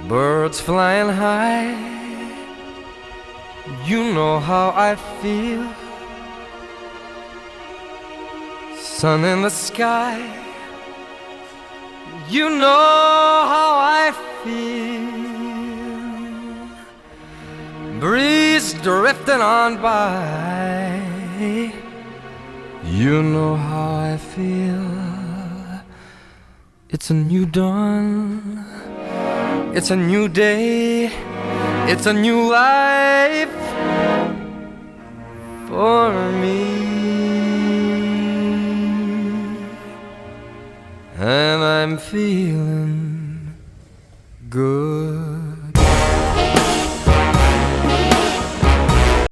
Birds flying high, you know how I feel. Sun in the sky, you know how I feel. Breeze drifting on by, you know how I feel. It's a new dawn, it's a new day, it's a new life for me. And I'm feeling good.